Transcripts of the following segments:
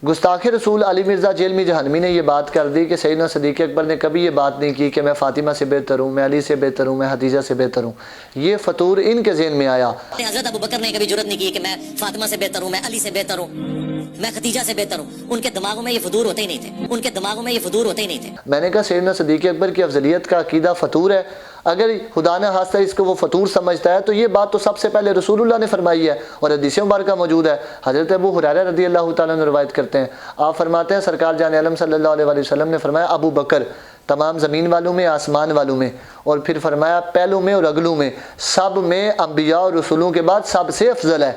گستاخ رسول علی مرزا جیلمی جہنمی نے یہ بات کر دی کہ سیدنا صدیق اکبر نے کبھی یہ بات نہیں کی کہ میں فاطمہ سے بہتر ہوں، میں علی سے بہتر ہوں، میں خدیجہ سے بہتر ہوں۔ یہ فطور ان کے ذہن میں آیا۔ حضرت ابو بکر نے کبھی جرات نہیں کی کہ میں فاطمہ سے بہتر ہوں، میں علی سے بہتر ہوں، میں خدیجہ سے بہتر ہوں۔ ان کے دماغوں میں یہ فطور ہوتے ہی نہیں تھے، ان کے دماغوں میں یہ فطور ہوتے ہی نہیں تھے۔ میں نے کہا سیدنا صدیق اکبر کی افضلیت کا عقیدہ فطور ہے، اگر خدا نہ خواستہ اس کو وہ فطور سمجھتا ہے تو یہ بات تو سب سے پہلے رسول اللہ نے فرمائی ہے اور حدیث مبارکہ موجود ہے۔ حضرت ابو ہریرہ رضی اللہ تعالیٰ عنہ روایت کرتے ہیں، آپ فرماتے ہیں سرکار جان عالم صلی اللہ علیہ وسلم نے فرمایا ابو بکر تمام زمین والوں میں، آسمان والوں میں، اور پھر فرمایا پہلوں میں اور اگلوں میں، سب میں انبیاء اور رسولوں کے بعد سب سے افضل ہے۔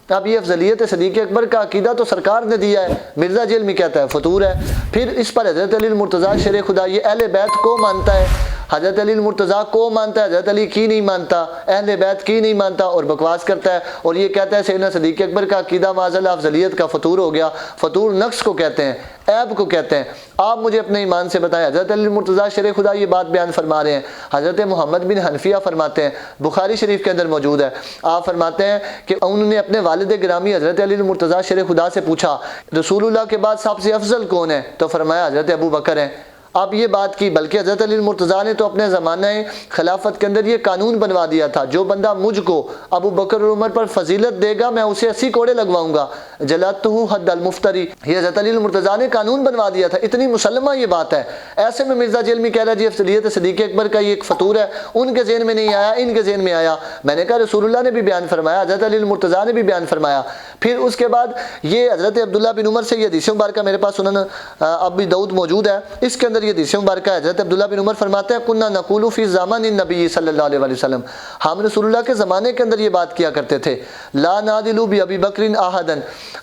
اب یہ افضلیت صدیق اکبر کا عقیدہ تو سرکار نے دیا ہے، مرزا جیلمی کہتا ہے فطور ہے۔ پھر اس پر حضرت علی المرتضیٰ شیر خدا یہ اہل بیت کو مانتا ہے، حضرت علی المرتضیٰ کو مانتا ہے، حضرت علی کی نہیں مانتا، اہل بیت کی نہیں مانتا اور بکواس کرتا ہے، اور یہ کہتا ہے سیدنا صدیق اکبر کا عقیدہ معاذ افضلیت کا فطور ہو گیا۔ فطور نقص کو کہتے ہیں، عیب کو کہتے ہیں۔ آپ مجھے اپنے ایمان سے بتائیں، حضرت علی المرتضیٰ شیر خدا یہ بات بیان فرما رہے ہیں، حضرت محمد بن حنفیہ فرماتے ہیں، بخاری شریف کے اندر موجود ہے، آپ فرماتے ہیں کہ انہوں نے اپنے والد گرامی حضرت علی المرتضیٰ شیر خدا سے پوچھا رسول اللہ کے بعد سب سے افضل کون ہے؟ تو فرمایا حضرت ابو بکر ہیں۔ آپ یہ بات کی، بلکہ حضرت علی المرتضیٰ نے تو اپنے زمانہ خلافت کے اندر یہ قانون بنوا دیا تھا، جو بندہ مجھ کو ابو بکر اور عمر پر فضیلت دے گا میں اسے 80 کوڑے لگواؤں گا، جلدتہ حد المفتری۔ یہ حضرت علی المرتضیٰ نے قانون بنوا دیا تھا، اتنی مسلمہ یہ بات ہے۔ ایسے میں مرزا جیلمی کہہ رہا جی افضلیت صدیق اکبر کا یہ ایک فطور ہے، ان کے ذہن میں نہیں آیا، ان کے ذہن میں آیا۔ میں نے کہا رسول اللہ نے بھی بیان فرمایا، حضرت علی المرتضیٰ نے بھی بیان فرمایا۔ پھر اس کے بعد یہ حضرت عبداللہ بن عمر سے یہ حدیث مبارکہ میرے پاس سنن ابی داؤد موجود ہے، اس کے اندر یہ حدیث مبارکہ ہے۔ حضرت عبداللہ بن عمر فرماتے ہیں کنا نقول فی زمان النبی صلی اللہ علیہ وسلم، ہم رسول اللہ کے زمانے کے اندر یہ بات کیا کرتے تھے، لا نادلو بی بکر احدا،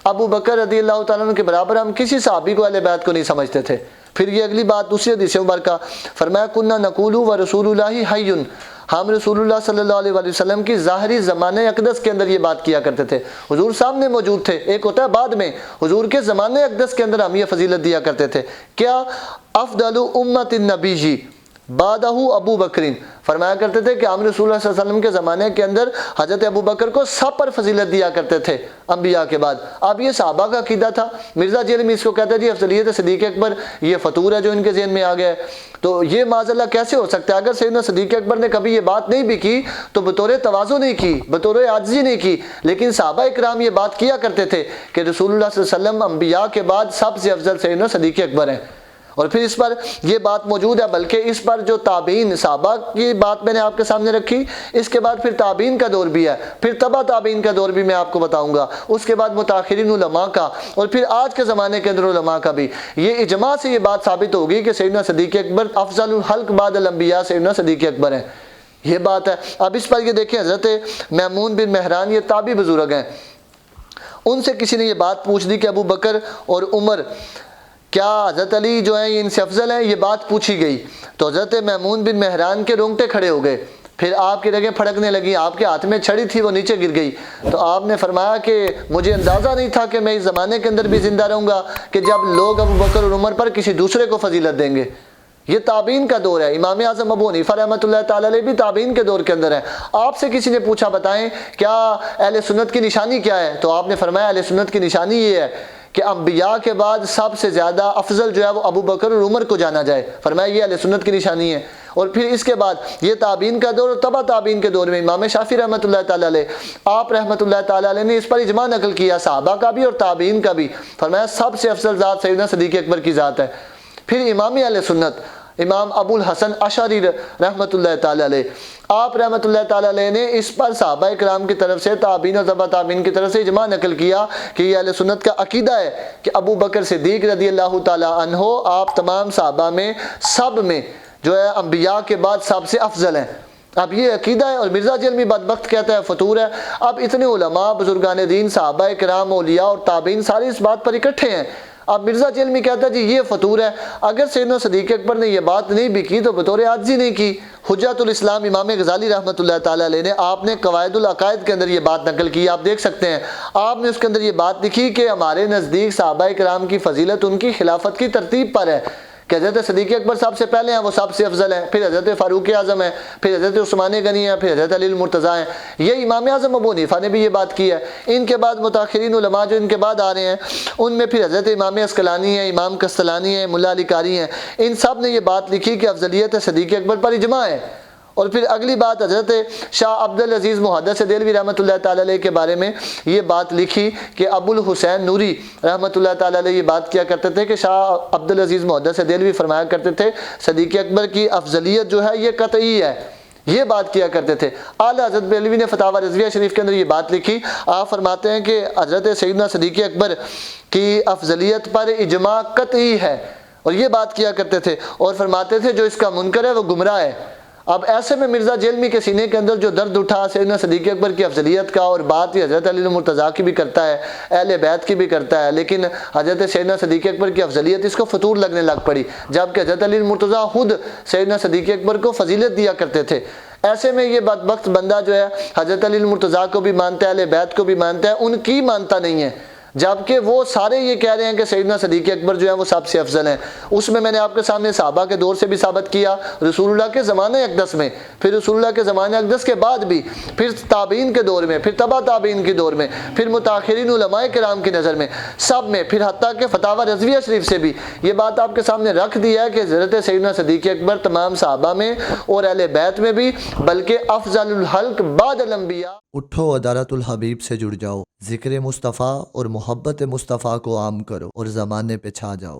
ابو بکر رضی اللہ تعالیٰ عنہ کے برابر ہم کسی صحابی کو اہل بیت کو نہیں سمجھتے تھے۔ پھر یہ اگلی بات دوسری حدیث مبارکہ فرمایا کنا نقول و رسول اللہ حی، ہم رسول اللہ صلی اللہ علیہ وسلم کی ظاہری زمانہ اقدس کے اندر یہ بات کیا کرتے تھے، حضور سامنے موجود تھے، ایک ہوتا ہے بعد میں، حضور کے زمانہ اقدس کے اندر ہم یہ فضیلت دیا کرتے تھے، کیا افضل امت النبی جی بعدہ ابو بکرین، فرمایا کرتے تھے کہ ہم رسول اللہ صلی اللہ علیہ وسلم کے زمانے کے اندر حضرت ابو بکر کو سب پر فضیلت دیا کرتے تھے انبیاء کے بعد۔ اب یہ صحابہ کا عقیدہ تھا، مرزا جیلمی اس کو کہتے ہیں جی افضلیت صدیق اکبر یہ فطور ہے جو ان کے ذہن میں آ گیا ہے۔ تو یہ معاذ اللہ کیسے ہو سکتا ہے؟ اگر سیدنا صدیق اکبر نے کبھی یہ بات نہیں بھی کی تو بطور تواضع نہیں کی، بطور عاجزی نہیں کی، لیکن صحابہ اکرام یہ بات کیا کرتے تھے کہ رسول اللہ صلی اللہ علیہ وسلم انبیاء کے بعد سب سے افضل سیدنا صدیق اکبر ہیں۔ اور پھر اس پر یہ بات موجود ہے، بلکہ اس پر جو تابعین صحابہ کی بات میں نے آپ کے سامنے رکھی، اس کے بعد پھر تابعین کا دور بھی ہے، پھر تبع تابعین کا دور بھی میں آپ کو بتاؤں گا، اس کے بعد متاخرین علماء کا، اور پھر آج کے زمانے کے اندر علماء کا بھی۔ یہ اجماع سے یہ بات ثابت ہوگی کہ سیدنا صدیق اکبر افضل الخلق بعد الانبیاء سیدنا صدیق اکبر ہیں، یہ بات ہے۔ اب اس پر یہ دیکھیں حضرت میمون بن مہران یہ تابعی بزرگ ہیں، ان سے کسی نے یہ بات پوچھ دی کہ ابو بکر اور عمر کیا حضرت علی جو ہیں یہ ان سے افضل ہیں؟ یہ بات پوچھی گئی تو حضرت میمون بن مہران کے رونگٹے کھڑے ہو گئے، پھر آپ کی رگیں پھڑکنے لگیں، آپ کے ہاتھ میں چھڑی تھی وہ نیچے گر گئی۔ تو آپ نے فرمایا کہ مجھے اندازہ نہیں تھا کہ میں اس زمانے کے اندر بھی زندہ رہوں گا کہ جب لوگ ابو بکر اور عمر پر کسی دوسرے کو فضیلت دیں گے۔ یہ تابعین کا دور ہے، امام اعظم ابو حنیفہ رحمۃ اللہ تعالی علیہ بھی تابعین کے دور کے اندر ہے۔ آپ سے کسی نے پوچھا بتائیں کیا اہل سنت کی نشانی کیا ہے؟ تو آپ نے فرمایا اہل سنت کی نشانی یہ ہے کہ انبیاء کے بعد سب سے زیادہ افضل جو ہے وہ ابو بکر اور عمر کو جانا جائے، فرمایا یہ اہل سنت کی نشانی ہے۔ اور پھر اس کے بعد یہ تابعین کا دور اور تبع تابعین کے دور میں امام شافعی رحمۃ اللہ تعالی علیہ، آپ رحمۃ اللہ تعالی علیہ نے اس پر اجماع نقل کیا، صحابہ کا بھی اور تابعین کا بھی، فرمایا سب سے افضل ذات سیدنا صدیق اکبر کی ذات ہے۔ پھر امام اہل سنت امام ابو الحسن اشعری رحمۃ اللہ تعالی علیہ، آپ رحمۃ اللہ تعالی علیہ نے اس پر صحابہ کرام کی طرف سے تابعین اور تبع تابعین کی طرف سے اجماع نقل کیا کہ یہ اہل سنت کا عقیدہ ہے کہ ابو بکر صدیق رضی اللہ تعالی عنہ آپ تمام صحابہ میں سب میں جو ہے انبیاء کے بعد سب سے افضل ہیں۔ اب یہ عقیدہ ہے، اور مرزا جیلمی بدبخت کہتا ہے فطور ہے۔ اب اتنے علماء بزرگان دین صحابہ کرام اولیاء اور تابعین سارے اس بات پر اکٹھے ہیں، اب مرزا جیلمی کہتا ہے جی یہ فطور ہے۔ اگر سیدنا صدیق اکبر نے یہ بات نہیں بھی کی تو بطور عاجزی نہیں کی۔ حجت الاسلام امام غزالی رحمۃ اللہ تعالی علیہ نے، آپ نے قواعد العقائد کے اندر یہ بات نقل کی، آپ دیکھ سکتے ہیں، آپ نے اس کے اندر یہ بات لکھی کہ ہمارے نزدیک صحابہ کرام کی فضیلت ان کی خلافت کی ترتیب پر ہے کہ حضرت صدیق اکبر سب سے پہلے ہیں، وہ سب سے افضل ہیں، پھر حضرت فاروق اعظم ہیں، پھر حضرت عثمان غنی ہیں، پھر حضرت علی المرتضیٰ ہیں. یہ امام اعظم ابو حنیفہ نے بھی یہ بات کی ہے. ان کے بعد متاخرین علماء جو ان کے بعد آ رہے ہیں ان میں پھر حضرت امام عسقلانی ہیں، امام کستلانی ہیں، ملا علی قاری ہیں، ان سب نے یہ بات لکھی کہ افضلیت صدیق اکبر پر اجماع ہے. اور پھر اگلی بات حضرت شاہ عبدالعزیز محدث دہلوی رحمۃ اللہ تعالی علیہ کے بارے میں یہ بات لکھی کہ ابو الحسین نوری رحمۃ اللہ تعالی علیہ یہ بات کیا کرتے تھے کہ شاہ عبدالعزیز محدث دہلوی فرمایا کرتے تھے صدیق اکبر کی افضلیت جو ہے یہ قطعی ہے، یہ بات کیا کرتے تھے. اعلیٰ حضرت بریلوی نے فتاوی رضویہ شریف کے اندر یہ بات لکھی. آپ فرماتے ہیں کہ حضرت سیدنا صدیق اکبر کی افضلیت پر اجماع قطعی ہے، اور یہ بات کیا کرتے تھے اور فرماتے تھے جو اس کا منکر ہے وہ گمراہ ہے. اب ایسے میں مرزا جیلمی کے سینے کے اندر جو درد اٹھا سیدنا صدیق اکبر کی افضلیت کا، اور بات یہ حضرت علی المرتضیٰ کی بھی کرتا ہے، اہل بیت کی بھی کرتا ہے، لیکن حضرت سیدنا صدیق اکبر کی افضلیت اس کو فطور لگنے لگ پڑی، جبکہ حضرت علی المرتضیٰ خود سیدنا صدیق اکبر کو فضیلت دیا کرتے تھے. ایسے میں یہ بدبخت بندہ جو ہے حضرت علی المرتضیٰ کو بھی مانتا ہے، اہل بیت کو بھی مانتا ہے، ان کی مانتا نہیں ہے، جبکہ وہ سارے یہ کہہ رہے ہیں کہ سیدنا صدیق اکبر جو ہے وہ سب سے افضل ہیں. اس میں نے آپ کے سامنے صحابہ کے دور سے بھی ثابت کیا، رسول اللہ کے زمانہ اقدس میں، پھر رسول اللہ کے زمانہ اقدس کے بعد بھی، پھر تابعین کے دور میں، پھر تبع تابعین کے دور میں، پھر متاخرین علماء کرام کی نظر میں، سب میں، پھر حتیٰ کہ فتاوی رضویہ شریف سے بھی یہ بات آپ کے سامنے رکھ دی ہے کہ حضرت سیدنا صدیق اکبر تمام صحابہ میں اور اہل بیت میں بھی بلکہ افضل الخلق بعد الانبیاء. اٹھو عدالت الحبیب سے جڑ جاؤ، ذکر مصطفیٰ اور محبت مصطفیٰ کو عام کرو اور زمانے پہ چھا جاؤ.